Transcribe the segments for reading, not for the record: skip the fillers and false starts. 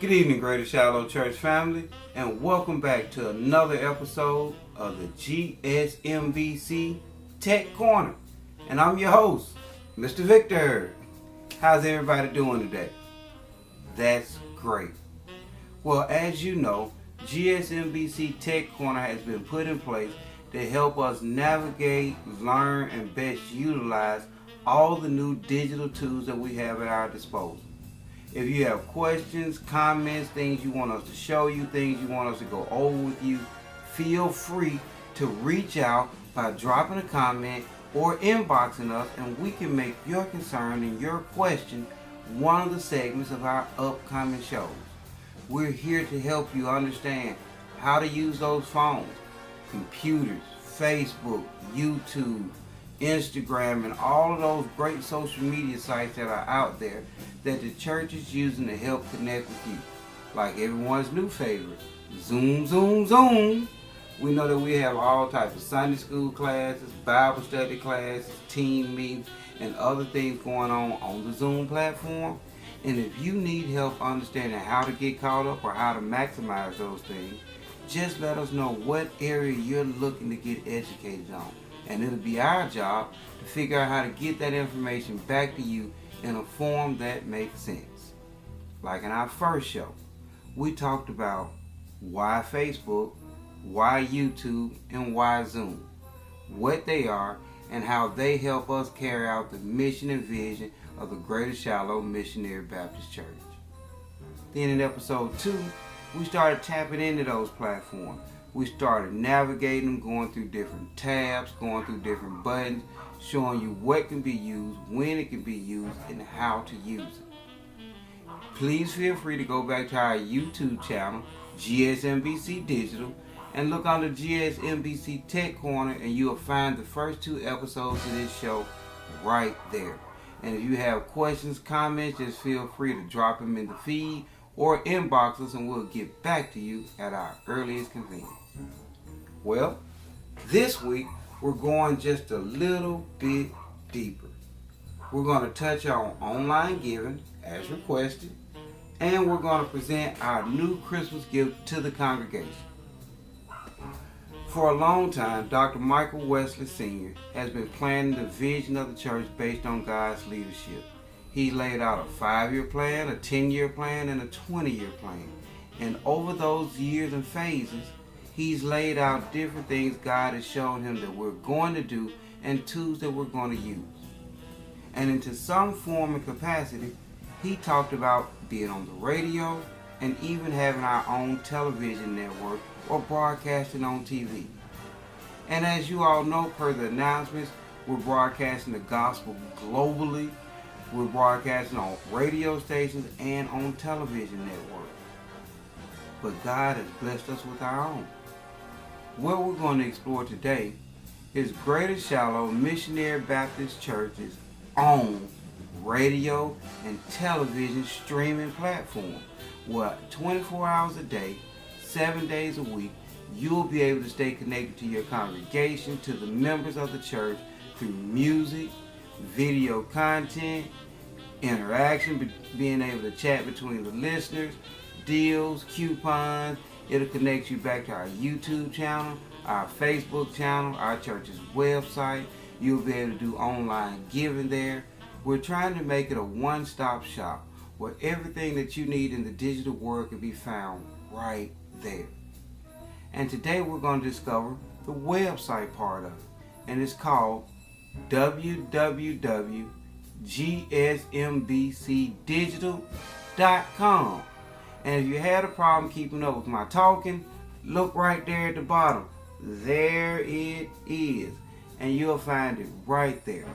Good evening, Greater Shiloh Church family, and welcome back to another episode of the G.S.M.B.C Tech Corner. And I'm your host, Mr. Victor. How's everybody doing today? That's great. Well, as you know, G.S.M.B.C Tech Corner has been put in place to help us navigate, learn, and best utilize all the new digital tools that we have at our disposal. If you have questions, comments, things you want us to show you, things you want us to go over with you, feel free to reach out by dropping a comment or inboxing us, and we can make your concern and your question one of the segments of our upcoming shows. We're here to help you understand how to use those phones, computers, Facebook, YouTube, Instagram, and all of those great social media sites that are out there that the church is using to help connect with you. Like everyone's new favorite, Zoom. We know that we have all types of Sunday school classes, Bible study classes, team meetings, and other things going on the Zoom platform. And if you need help understanding how to get caught up or how to maximize those things, just let us know what area you're looking to get educated on. And it'll be our job to figure out how to get that information back to you in a form that makes sense. Like in our first show, we talked about why Facebook, why YouTube, and why Zoom, what they are, and how they help us carry out the mission and vision of the Greater Shiloh Missionary Baptist Church. Then in episode 2, we started tapping into those platforms. We started navigating them, going through different tabs, going through different buttons, showing you what can be used, when it can be used, and how to use it. Please feel free to go back to our YouTube channel, G.S.M.B.C Digital, and look on the G.S.M.B.C Tech Corner, and you will find the first 2 episodes of this show right there. And if you have questions, comments, just feel free to drop them in the feed or inbox us, and we'll get back to you at our earliest convenience. Well, this week we're going just a little bit deeper. We're going to touch on online giving as requested, and we're going to present our new Christmas gift to the congregation. For a long time, Dr. Michael Wesley Sr. has been planning the vision of the church based on God's leadership. He laid out a 5-year plan, a 10-year plan, and a 20-year plan. And over those years and phases, he's laid out different things God has shown him that we're going to do and tools that we're going to use. And into some form and capacity, he talked about being on the radio and even having our own television network or broadcasting on TV. And as you all know, per the announcements, we're broadcasting the gospel globally. We're broadcasting on radio stations and on television networks. But God has blessed us with our own. What we're going to explore today is Greater Shiloh Missionary Baptist Church's own radio and television streaming platform, where 24 hours a day, 7 days a week, you'll be able to stay connected to your congregation, to the members of the church through music, video content, interaction, being able to chat between the listeners, deals, coupons. It'll connect you back to our YouTube channel, our Facebook channel, our church's website. You'll be able to do online giving there. We're trying to make it a one-stop shop where everything that you need in the digital world can be found right there. And today we're going to discover the website part of it, and it's called www.gsmbcdigital.com. And if you had a problem keeping up with my talking, look right there at the bottom. There it is, and you'll find it right there.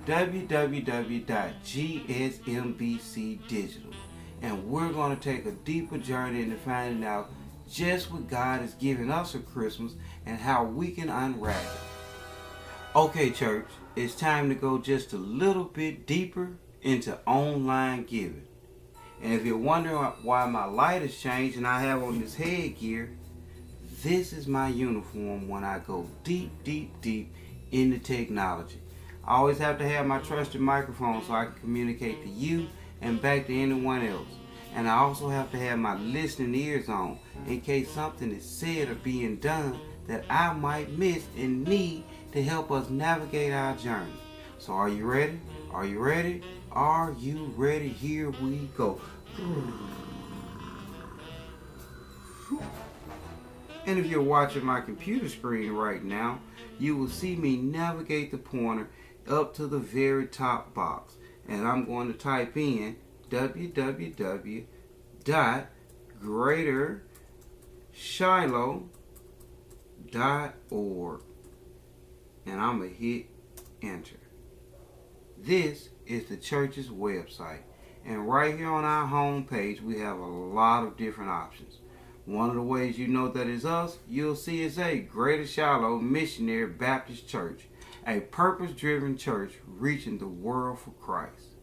www.gsmbcdigital. And we're going to take a deeper journey into finding out just what God has given us for Christmas and how we can unwrap it. Okay, church, it's time to go just a little bit deeper into online giving. And if you're wondering why my light has changed and I have on this headgear, this is my uniform when I go deep into technology. I always have to have my trusted microphone so I can communicate to you and back to anyone else. And I also have to have my listening ears on in case something is said or being done that I might miss and need to help us navigate our journey. So are you ready? Are you ready? Are you ready? Here we go. And if you're watching my computer screen right now, you will see me navigate the pointer up to the very top box. And I'm going to type in www.greatershiloh.org. And I'm going to hit enter. This is the church's website. And right here on our home page, we have a lot of different options. One of the ways you know that it's us, you'll see it say Greater Shiloh Missionary Baptist Church, a purpose-driven church reaching the world for Christ.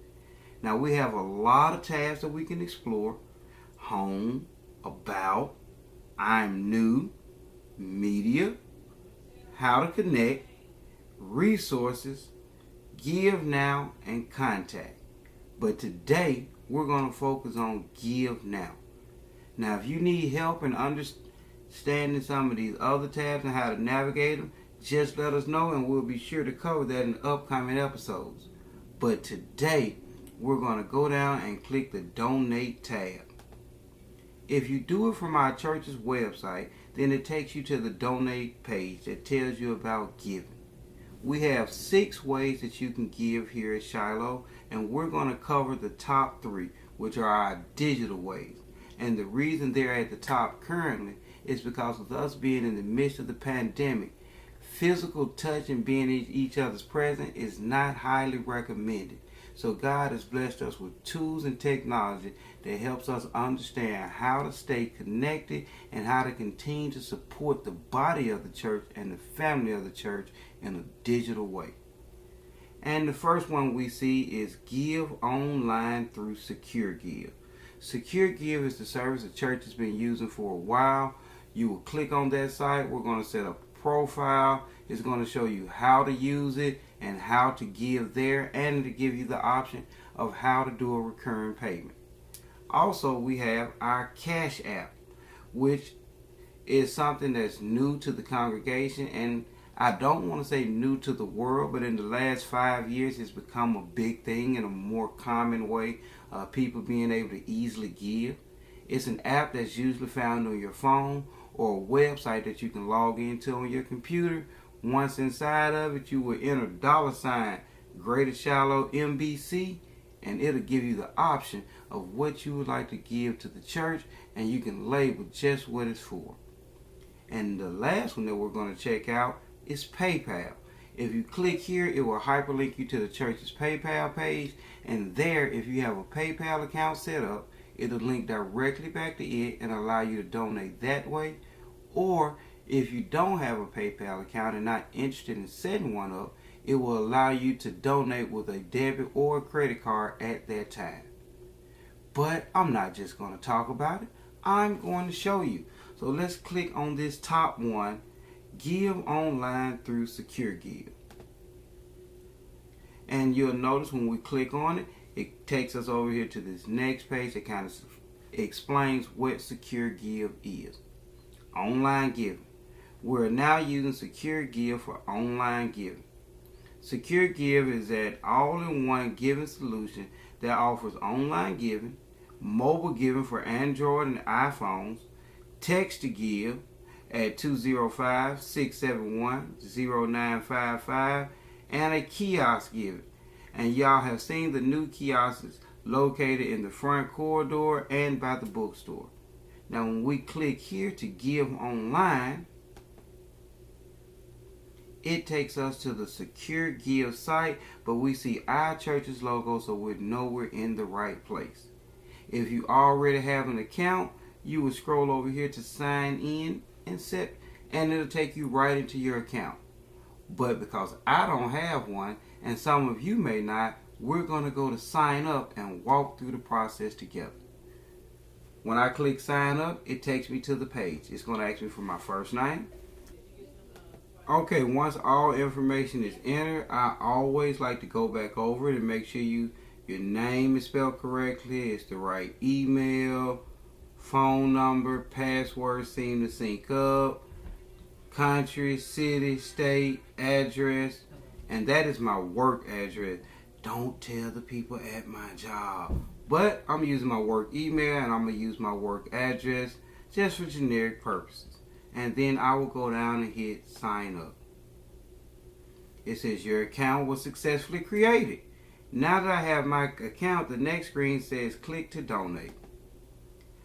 Now we have a lot of tabs that we can explore. Home, About, I'm New, Media, How to Connect, Resources, Give Now, and Contact. But today, we're going to focus on Give Now. Now, if you need help in understanding some of these other tabs and how to navigate them, just let us know and we'll be sure to cover that in upcoming episodes. But today, we're going to go down and click the Donate tab. If you do it from our church's website, then it takes you to the Donate page that tells you about giving. We have 6 ways that you can give here at Shiloh, and we're going to cover the top 3, which are our digital ways. And the reason they're at the top currently is because of us being in the midst of the pandemic. Physical touch and being in each other's presence is not highly recommended. So God has blessed us with tools and technology that helps us understand how to stay connected and how to continue to support the body of the church and the family of the church in a digital way. And the first one we see is Give Online through Secure Give. Secure Give is the service the church has been using for a while. You will click on that site. We're going to set up a profile. It's going to show you how to use it and how to give there, and to give you the option of how to do a recurring payment. Also, we have our Cash App, which is something that's new to the congregation, and I don't want to say new to the world, but in the last 5 years it's become a big thing in a more common way, people being able to easily give. It's an app that's usually found on your phone or a website that you can log into on your computer. Once inside of it, you will enter $ Greater Shiloh M.B.C, and it'll give you the option of what you would like to give to the church, and you can label just what it's for. And the last one that we're going to check out is PayPal. If you click here, it will hyperlink you to the church's PayPal page, and there, if you have a PayPal account set up, it'll link directly back to it and allow you to donate that way. Or if you don't have a PayPal account and not interested in setting one up, it will allow you to donate with a debit or a credit card at that time. But I'm not just going to talk about it, I'm going to show you. So let's click on this top one, Give Online through Secure Give. And you'll notice when we click on it, it takes us over here to this next page that kind of explains what Secure Give is. Online giving. We're now using Secure Give for online giving. Secure Give is an all-in-one giving solution that offers online giving, mobile giving for Android and iPhones, text to give at 205-671-0955, and a kiosk giving. And y'all have seen the new kiosks located in the front corridor and by the bookstore. Now when we click here to give online, it takes us to the Secure Give site, but we see our church's logo, so we know we're in the right place. If you already have an account, you will scroll over here to sign in and it'll take you right into your account. But because I don't have one, and some of you may not, we're going to go to sign up and walk through the process together. When I click sign up, it takes me to the page. It's going to ask me for my first name. Okay, once all information is entered, I always like to go back over it and make sure you Your name is spelled correctly. It's the right email, phone number, password seem to sync up, country, city, state, address, and that is my work address. Don't tell the people at my job. But I'm using my work email and I'm going to use my work address just for generic purposes. And then I will go down and hit sign up. It says your account was successfully created. Now that I have my account, the next screen says click to donate.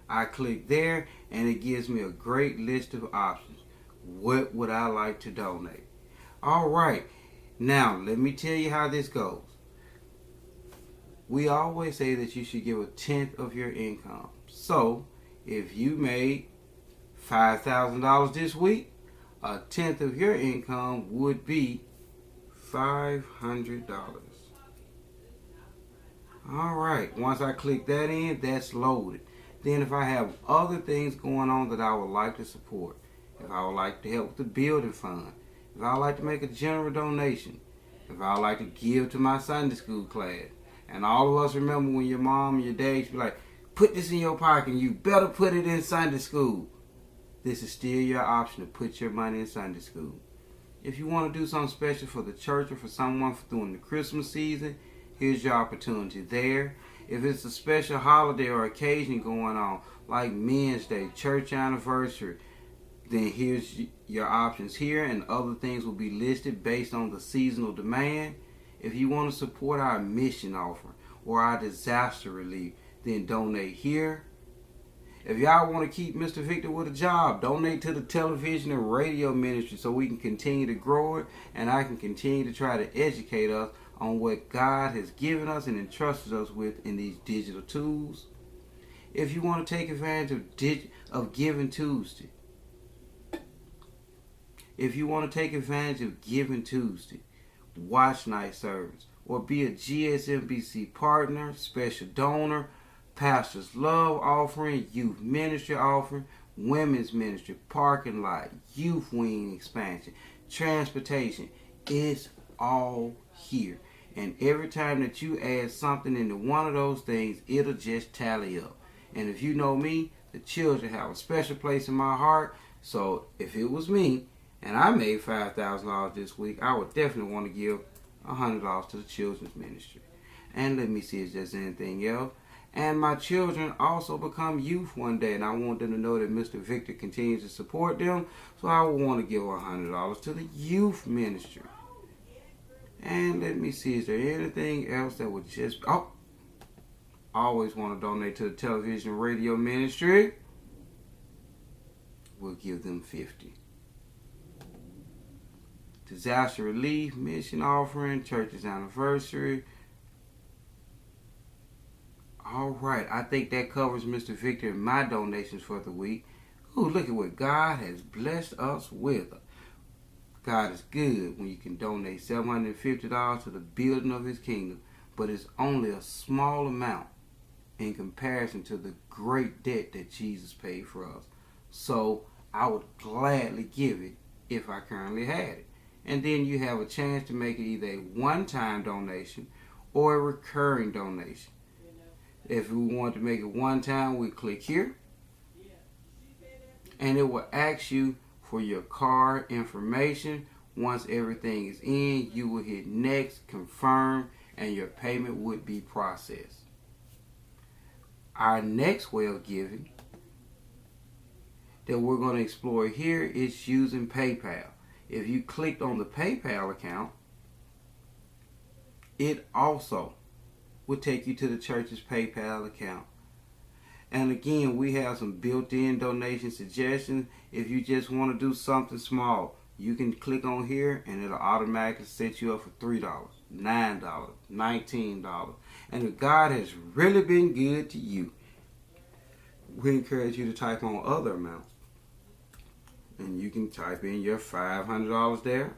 I click there and it gives me a great list of options. What would I like to donate? Alright, now let me tell you how this goes. We always say that you should give 1/10 of your income. So, if you made $5,000 this week, 1/10 of your income would be $500. Alright, once I click that in, that's loaded. Then if I have other things going on that I would like to support, if I would like to help with the building fund, if I would like to make a general donation, if I would like to give to my Sunday school class, and all of us remember when your mom and your dad used to be like, put this in your pocket and you better put it in Sunday school. This is still your option to put your money in Sunday school. If you want to do something special for the church or for someone during the Christmas season, here's your opportunity there. If it's a special holiday or occasion going on, like Men's Day, church anniversary, then here's your options here, and other things will be listed based on the seasonal demand. If you want to support our mission offering or our disaster relief, then donate here. If y'all want to keep Mr. Victor with a job, donate to the television and radio ministry so we can continue to grow it and I can continue to try to educate us on what God has given us and entrusted us with in these digital tools. If you want to take advantage of Giving Tuesday, Watch Night Service, or be a G.S.M.B.C partner, special donor, Pastor's Love Offering, Youth Ministry Offering, Women's Ministry, Parking Lot, Youth Wing Expansion, Transportation, it's all here. And every time that you add something into one of those things, it'll just tally up. And if you know me, the children have a special place in my heart. So if it was me, and I made $5,000 this week, I would definitely want to give $100 to the children's ministry. And let me see if there's anything else. And my children also become youth one day, and I want them to know that Mr. Victor continues to support them. So I would want to give $100 to the youth ministry. And let me see, is there anything else that would just... I always want to donate to the television radio ministry. We'll give them $50. Disaster relief, mission offering, church's anniversary. Alright, I think that covers Mr. Victor and my donations for the week. Ooh, look at what God has blessed us with. God is good when you can donate $750 to the building of His kingdom, but it's only a small amount in comparison to the great debt that Jesus paid for us. So I would gladly give it if I currently had it. And then you have a chance to make it either a one-time donation or a recurring donation. If we want to make it one time, we click here. And it will ask you for your card information. Once everything is in, you will hit next, confirm, and your payment would be processed. Our next way of giving that we're going to explore here is using PayPal. If you clicked on the PayPal account, it also will take you to the church's PayPal account. And again, we have some built-in donation suggestions. If you just want to do something small, you can click on here and it'll automatically set you up for $3, $9, $19. And if God has really been good to you, we encourage you to type on other amounts. And you can type in your $500 there.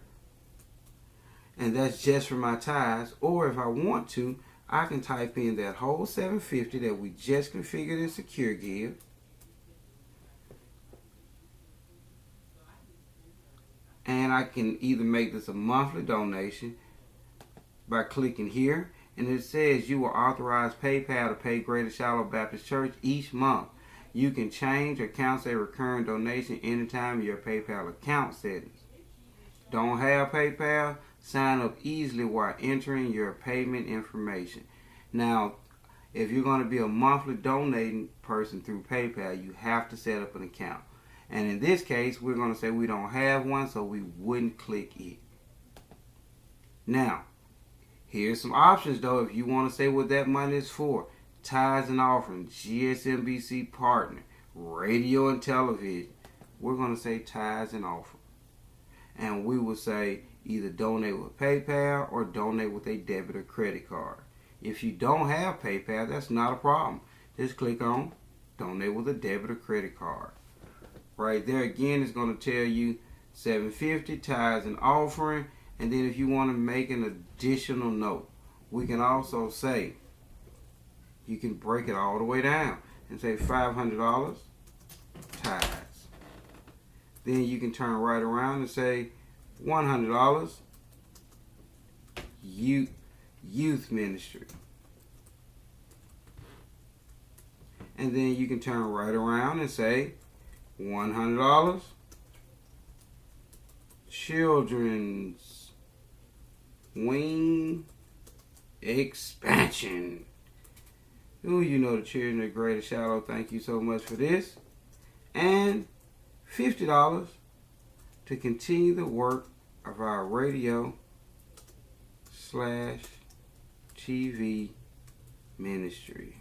And that's just for my tithes. Or if I want to, I can type in that whole $750 that we just configured in Secure Give. And I can either make this a monthly donation by clicking here. And it says you will authorize PayPal to pay Greater Shiloh Baptist Church each month. You can change or cancel a recurring donation anytime in your PayPal account settings. Don't have PayPal? Sign up easily while entering your payment information. Now, if you're going to be a monthly donating person through PayPal, you have to set up an account. And in this case, we're going to say we don't have one, so we wouldn't click it. Now, here's some options though if you want to say what that money is for. Tithes and offerings, G.S.M.B.C partner, radio and television. We're going to say tithes and offerings. And we will say either donate with PayPal or donate with a debit or credit card. If you don't have PayPal, that's not a problem. Just click on donate with a debit or credit card. Right there again, it's going to tell you $7.50 tithes and offering. And then if you want to make an additional note, we can also say, you can break it all the way down and say $500 tithes. Then you can turn right around and say $100 youth ministry. And then you can turn right around and say $100 children's wing expansion. Ooh, you know the children of Greater Shiloh, thank you so much for this. And $50 to continue the work of our radio / TV ministry.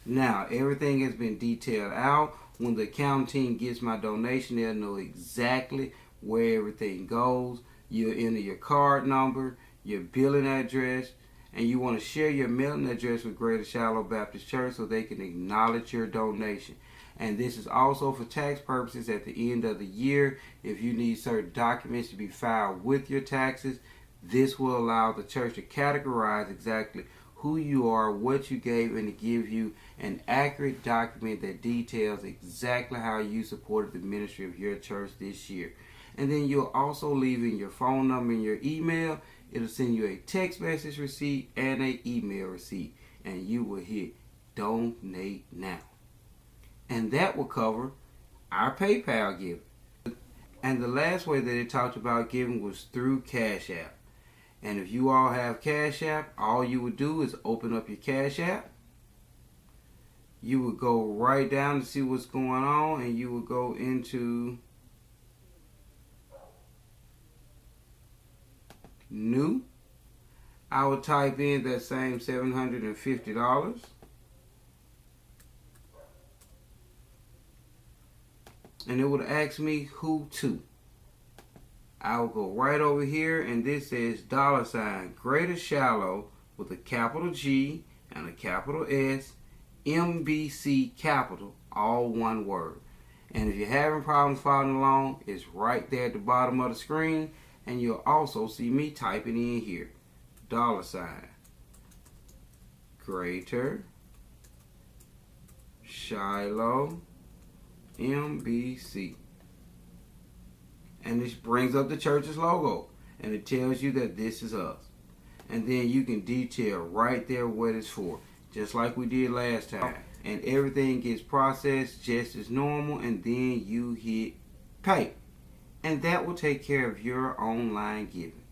Now, everything has been detailed out. When the accounting team gets my donation, they'll know exactly where everything goes. You'll enter your card number, your billing address, and you want to share your mailing address with Greater Shiloh Baptist Church so they can acknowledge your donation. And this is also for tax purposes at the end of the year. If you need certain documents to be filed with your taxes, this will allow the church to categorize exactly who you are, what you gave, and to give you an accurate document that details exactly how you supported the ministry of your church this year. And then you'll also leave in your phone number and your email. It'll send you a text message receipt and an email receipt. And you will hit donate now. And that will cover our PayPal giving. And the last way that they talked about giving was through Cash App. And if you all have Cash App, all you would do is open up your Cash App. You would go right down to see what's going on, and you would go into new. I would type in that same $750. And it would ask me who to. I will go right over here, and this says $ Greater Shiloh with a capital G and a capital S, MBC capital, all one word. And if you're having problems following along, it's right there at the bottom of the screen, and you'll also see me typing in here $ Greater Shiloh MBC. And this brings up the church's logo, and it tells you that this is us. And then you can detail right there what it's for, just like we did last time. And everything gets processed just as normal, and then you hit pay. And that will take care of your online giving.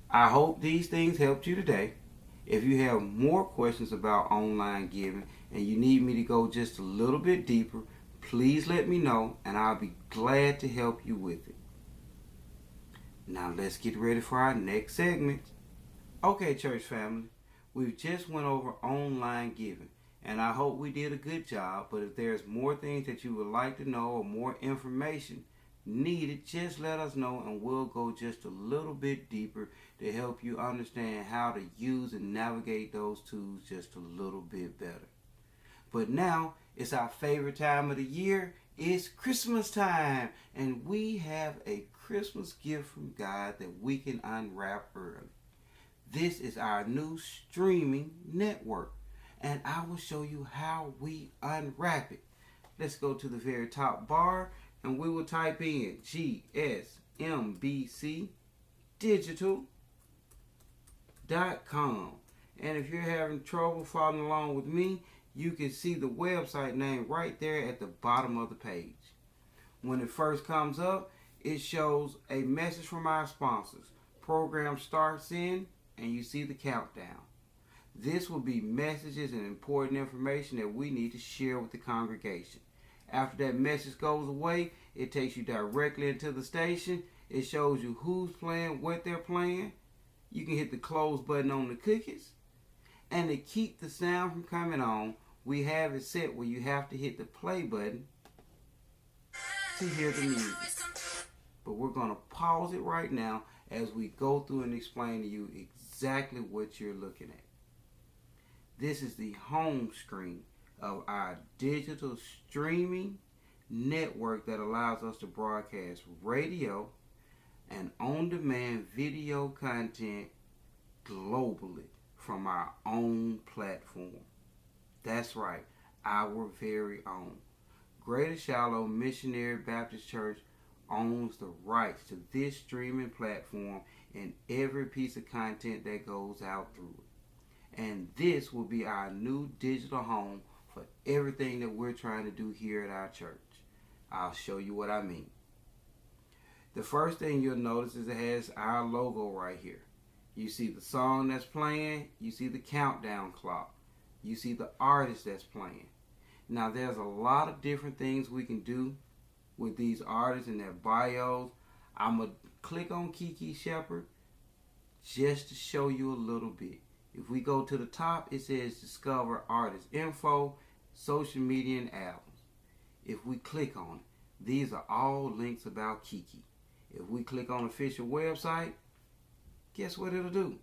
I hope these things helped you today. If you have more questions about online giving and you need me to go just a little bit deeper, please let me know, and I'll be glad to help you with it. Now let's get ready for our next segment. Okay, church family, we've just went over online giving, and I hope we did a good job. But if there's more things that you would like to know or more information needed, just let us know, and we'll go just a little bit deeper to help you understand how to use and navigate those tools just a little bit better. But now, it's our favorite time of the year. It's Christmas time. And we have a Christmas gift from God that we can unwrap early. This is our new streaming network. And I will show you how we unwrap it. Let's go to the very top bar, and we will type in G.S.M.B.C. Digital And if you're having trouble following along with me, you can see the website name right there at the bottom of the page. When it first comes up, it shows a message from our sponsors. Program starts in, and you see the countdown. This will be messages and important information that we need to share with the congregation. After that message goes away, it takes you directly into the station. It shows you who's playing, what they're playing. You can hit the close button on the cookies. And to keep the sound from coming on, we have it set where you have to hit the play button to hear the music. But we're going to pause it right now as we go through and explain to you exactly what you're looking at. This is the home screen of our digital streaming network that allows us to broadcast radio and on-demand video content globally from our own platform. That's right, our very own. Greater Shiloh Missionary Baptist Church owns the rights to this streaming platform and every piece of content that goes out through it. And this will be our new digital home for everything that we're trying to do here at our church. I'll show you what I mean. The first thing you'll notice is it has our logo right here. You see the song that's playing, you see the countdown clock, you see the artist that's playing. Now there's a lot of different things we can do with these artists and their bios. I'm going to click on Kiki Shepard just to show you a little bit. If we go to the top, it says Discover Artist Info, Social Media and Albums. If we click on it, these are all links about Kiki. If we click on official website, guess what it'll do?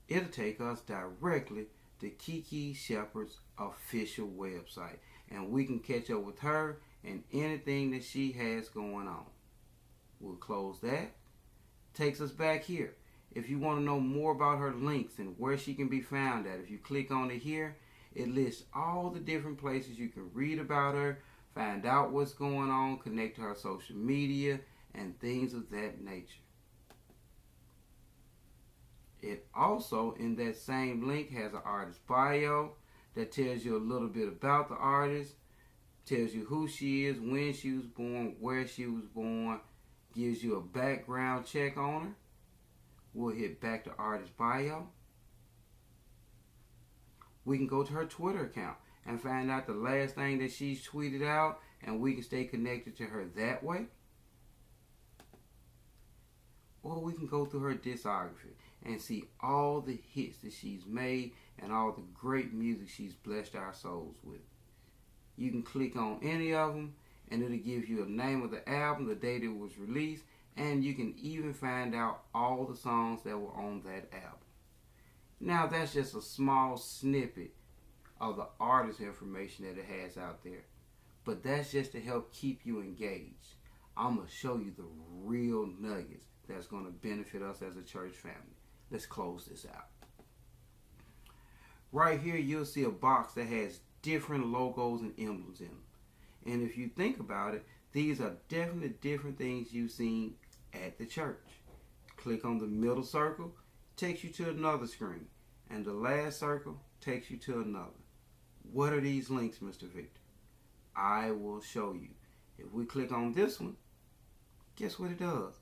It'll take us directly to Kiki Shepard's official website. And we can catch up with her and anything that she has going on. We'll close that. Takes us back here. If you want to know more about her links and where she can be found at, if you click on it here, it lists all the different places you can read about her, find out what's going on, connect to her social media, and things of that nature. It also, in that same link, has an artist bio that tells you a little bit about the artist, tells you who she is, when she was born, where she was born, gives you a background check on her. We'll hit back to artist bio. We can go to her Twitter account and find out the last thing that she's tweeted out, and we can stay connected to her that way. Or we can go through her discography and see all the hits that she's made and all the great music she's blessed our souls with. You can click on any of them and it'll give you a name of the album, the date it was released, and you can even find out all the songs that were on that album. Now that's just a small snippet of the artist information that it has out there. But that's just to help keep you engaged. I'm going to show you the real nuggets that's going to benefit us as a church family. Let's close this out. Right here you'll see a box that has different logos and emblems in them. And if you think about it, these are definitely different things you've seen at the church. Click on the middle circle, takes you to another screen. And the last circle takes you to another. What are these links, Mr. Victor? I will show you. If we click on this one, guess what it does?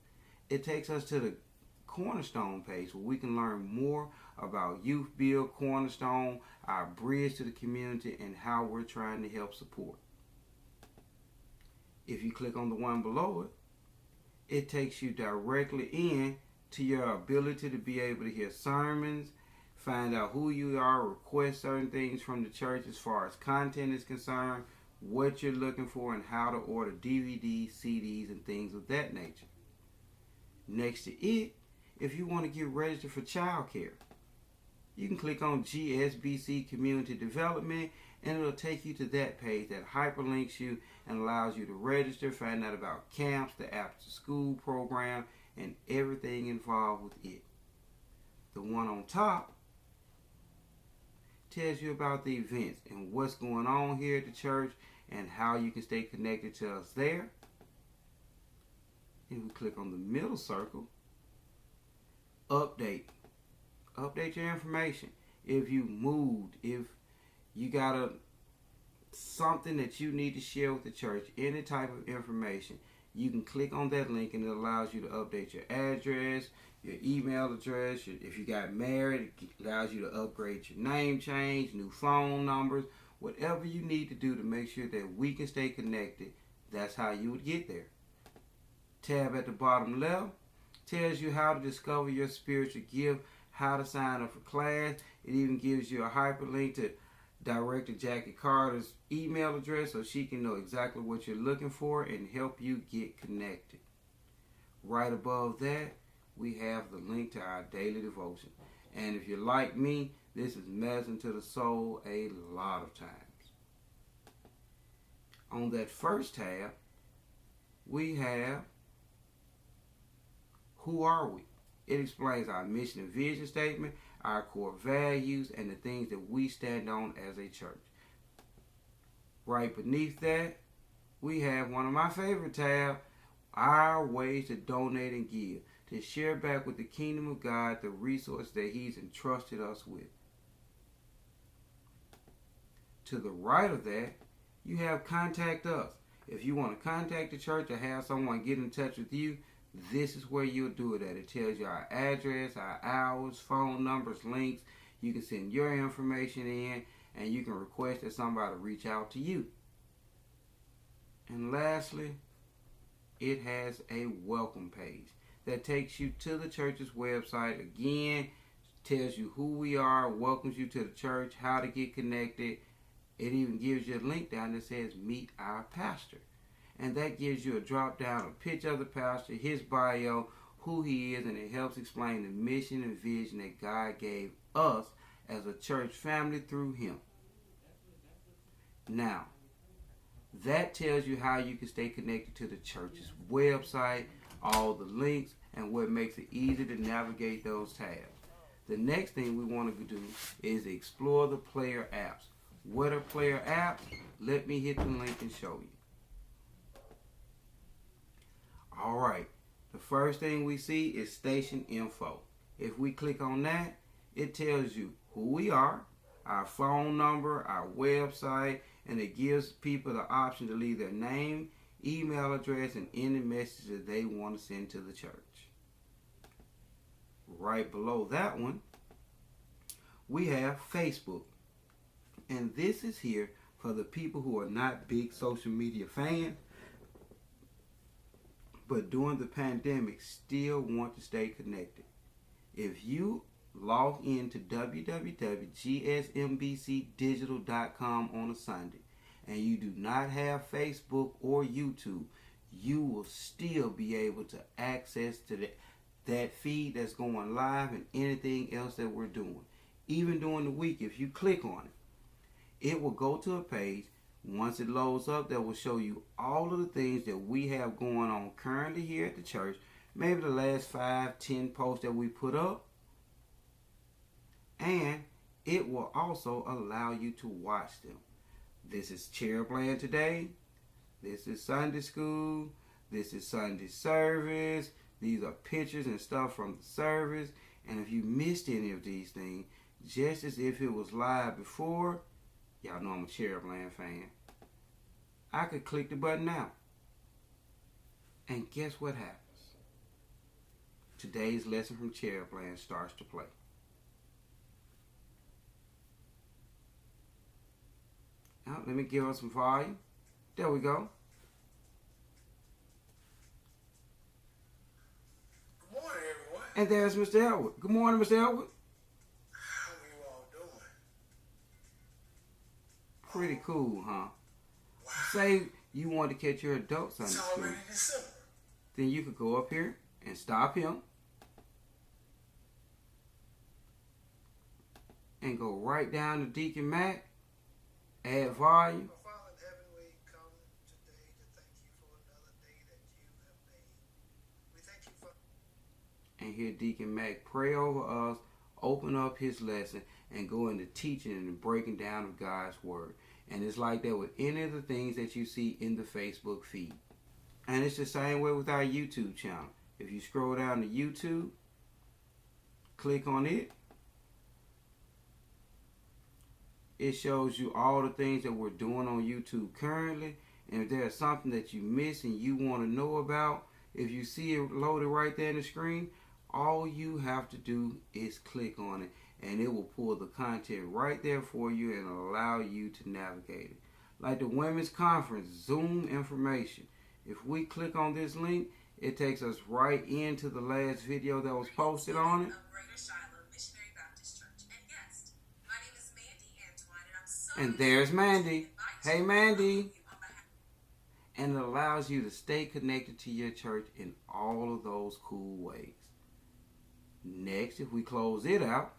It takes us to the Cornerstone page where we can learn more about Youth Build Cornerstone, our bridge to the community, and how we're trying to help support. If you click on the one below it, it takes you directly in to your ability to be able to hear sermons, find out who you are, request certain things from the church as far as content is concerned, what you're looking for, and how to order DVDs, CDs, and things of that nature. Next to it, if you want to get registered for childcare, you can click on G.S.M.B.C Community Development, and it'll take you to that page that hyperlinks you and allows you to register, find out about camps, the after school program, and everything involved with it. The one on top tells you about the events and what's going on here at the church and how you can stay connected to us there. And we click on the middle circle, update. update your information. If you moved, if you got something that you need to share with the church, any type of information, you can click on that link and it allows you to update your address, your email address. If you got married, it allows you to upgrade your name change, new phone numbers, whatever you need to do to make sure that we can stay connected. That's how you would get there. Tab at the bottom left tells you how to discover your spiritual gift, how to sign up for class. It even gives you a hyperlink to direct to Jackie Carter's email address so she can know exactly what you're looking for and help you get connected. Right above that, we have the link to our daily devotion. And if you're like me, this is medicine to the soul a lot of times. On that first tab, we have Who Are We? It explains our mission and vision statement, our core values, and the things that we stand on as a church. Right beneath that, we have one of my favorite tabs, Our Ways to Donate and Give, to share back with the kingdom of God the resource that He's entrusted us with. To the right of that, you have Contact Us. If you want to contact the church or have someone get in touch with you, this is where you'll do it at. It tells you our address, our hours, phone numbers, links. You can send your information in, and you can request that somebody reach out to you. And lastly, it has a welcome page that takes you to the church's website. Again, tells you who we are, welcomes you to the church, how to get connected. It even gives you a link down that says Meet Our Pastor. And that gives you a drop down, a picture of the pastor, his bio, who he is, and it helps explain the mission and vision that God gave us as a church family through him. Now, that tells you how you can stay connected to the church's website, all the links, and what makes it easy to navigate those tabs. The next thing we want to do is explore the player apps. What are player apps? Let me hit the link and show you. Alright, the first thing we see is station info. If we click on that, it tells you who we are, our phone number, our website, and it gives people the option to leave their name, email address, and any message that they want to send to the church. Right below that one, we have Facebook. And this is here for the people who are not big social media fans, but during the pandemic still want to stay connected. If you log into www.gsmbcdigital.com on a Sunday and you do not have Facebook or YouTube, you will still be able to access to that feed that's going live and anything else that we're doing. Even during the week, if you click on it, it will go to a page. Once it loads up, that will show you all of the things that we have going on currently here at the church. Maybe the last 5-10 posts that we put up. And it will also allow you to watch them. This is Cherub Land today. This is Sunday school. This is Sunday service. These are pictures and stuff from the service. And if you missed any of these things, just as if it was live before, y'all know I'm a Cherub Land fan, I could click the button now. And guess what happens? Today's lesson from Cherub Land starts to play. Now, let me give us some volume. There we go. Good morning, everyone. And there's Mr. Elwood. Good morning, Mr. Elwood. How are you all doing? Pretty cool, huh? Wow. Say you want to catch your adult Sunday It's school. already December. Then you could go up here and stop him and go right down to Deacon Mac, add volume, Our Father in heaven, we come today to thank you for another day that you have made. We thank you for... and hear Deacon Mac pray over us, open up his lesson, and go into teaching and breaking down of God's Word. And it's like that with any of the things that you see in the Facebook feed. And it's the same way with our YouTube channel. If you scroll down to YouTube, click on it, It shows you all the things that we're doing on YouTube currently. And if there's something that you miss and you want to know about, if you see it loaded right there in the screen, all you have to do is click on it and it will pull the content right there for you and allow you to navigate it. Like the women's conference Zoom information. If we click on this link, it takes us right into the last video that was posted on it. And there's Mandy. Hey, Mandy. And it allows you to stay connected to your church in all of those cool ways. Next, if we close it out,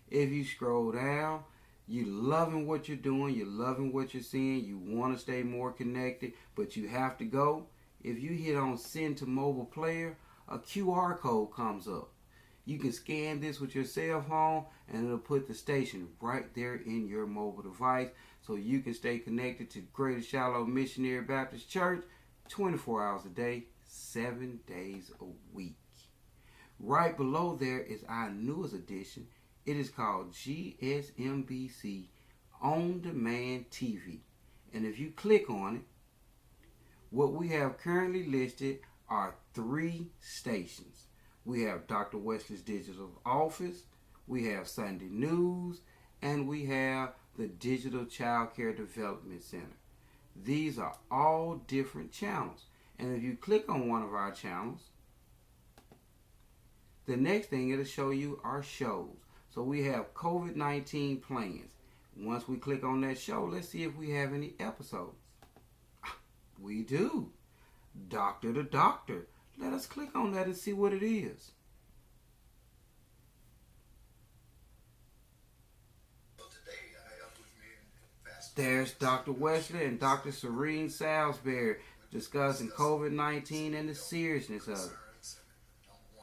if you scroll down, you're loving what you're doing, you're loving what you're seeing, you want to stay more connected, but you have to go. If you hit on send to mobile player, a QR code comes up. You can scan this with your cell phone and it'll put the station right there in your mobile device so you can stay connected to Greater Shiloh Missionary Baptist Church 24 hours a day, 7 days a week. Right below there is our newest edition. It is called G.S.M.B.C. On Demand TV. And if you click on it, what we have currently listed are 3 stations. We have Dr. Wesley's Digital Office, we have Sunday News, and we have the Digital Child Care Development Center. These are all different channels. And if you click on one of our channels, the next thing it'll show you our shows. So we have COVID-19 plans. Once we click on that show, let's see if we have any episodes. We do. Doctor to Doctor. Let us click on that and see what it is. There's Dr. Wesley and Dr. Serene Salisbury discussing COVID-19 and the seriousness of it.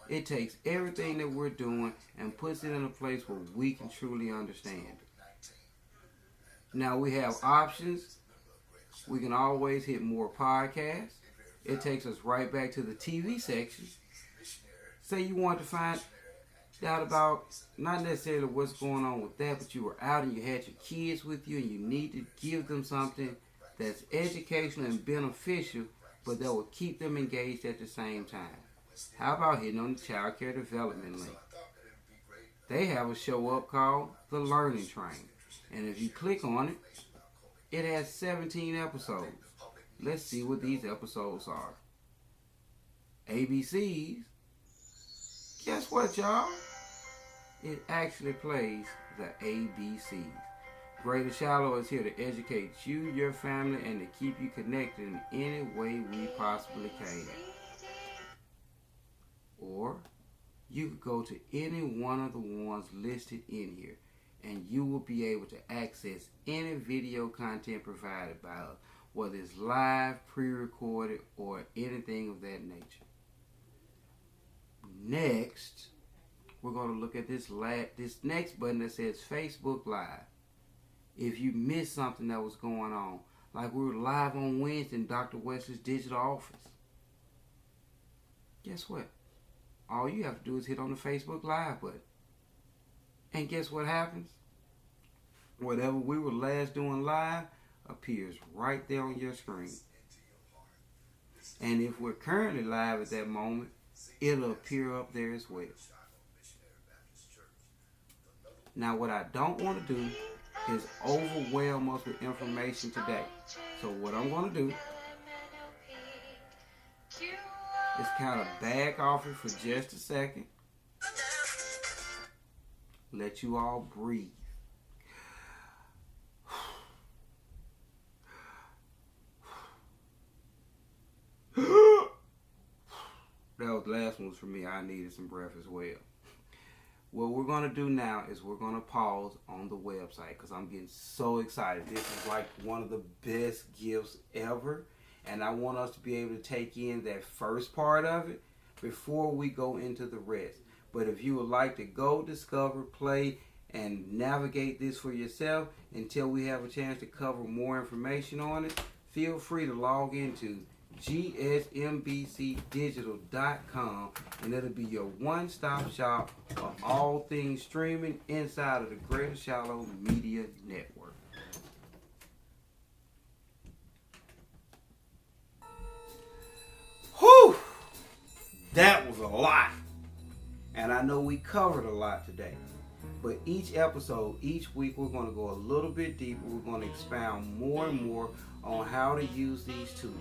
It takes everything that we're doing and puts it in a place where we can truly understand it. Now we have options. We can always hit more podcasts. It takes us right back to the TV section. Say you want to find out about not necessarily what's going on with that, but you were out and you had your kids with you and you need to give them something that's educational and beneficial, but that will keep them engaged at the same time. How about hitting on the Child Care Development link? They have a show up called The Learning Train. And if you click on it, it has 17 episodes. Let's see what these episodes are. ABCs. Guess what, y'all? It actually plays the ABCs. Greater Shiloh is here to educate you, your family, and to keep you connected in any way we possibly can. Or you could go to any one of the ones listed in here and you will be able to access any video content provided by us, whether it's live, pre-recorded, or anything of that nature. Next, we're going to look at this next button that says Facebook Live. If you missed something that was going on, like we were live on Wednesday in Dr. Wesley's Digital Office, guess what? All you have to do is hit on the Facebook Live button. And guess what happens? Whatever we were last doing live appears right there on your screen. And if we're currently live at that moment, it'll appear up there as well. Now what I don't want to do is overwhelm us with information today. So what I'm going to do is kind of back off it for just a second. Let you all breathe. That last one was for me. I needed some breath as well. What we're going to do now is we're going to pause on the website because I'm getting so excited. This is like one of the best gifts ever. And I want us to be able to take in that first part of it before we go into the rest. But if you would like to go discover, play, and navigate this for yourself until we have a chance to cover more information on it, feel free to log into GSMBCdigital.com, and it'll be your one-stop shop for all things streaming inside of the Greater Shallow Media Network. Whew! That was a lot. And I know we covered a lot today. But each episode, each week, we're going to go a little bit deeper. We're going to expound more and more on how to use these tools.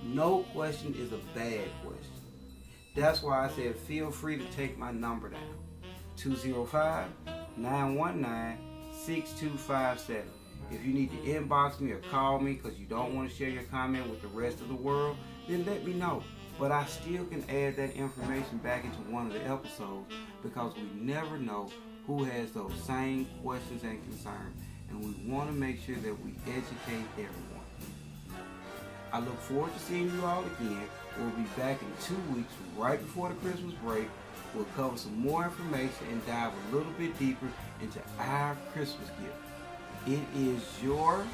No question is a bad question. That's why I said feel free to take my number down. 205-919-6257. If you need to inbox me or call me because you don't want to share your comment with the rest of the world, then let me know. But I still can add that information back into one of the episodes because we never know who has those same questions and concerns, and we want to make sure that we educate everyone. I look forward to seeing you all again. We'll be back in 2 weeks right before the Christmas break. We'll cover some more information and dive a little bit deeper into our Christmas gift. It is your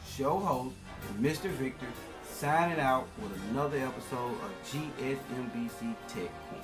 show host, Mr. Victor, signing out with another episode of G.S.M.B.C. Tech Corner.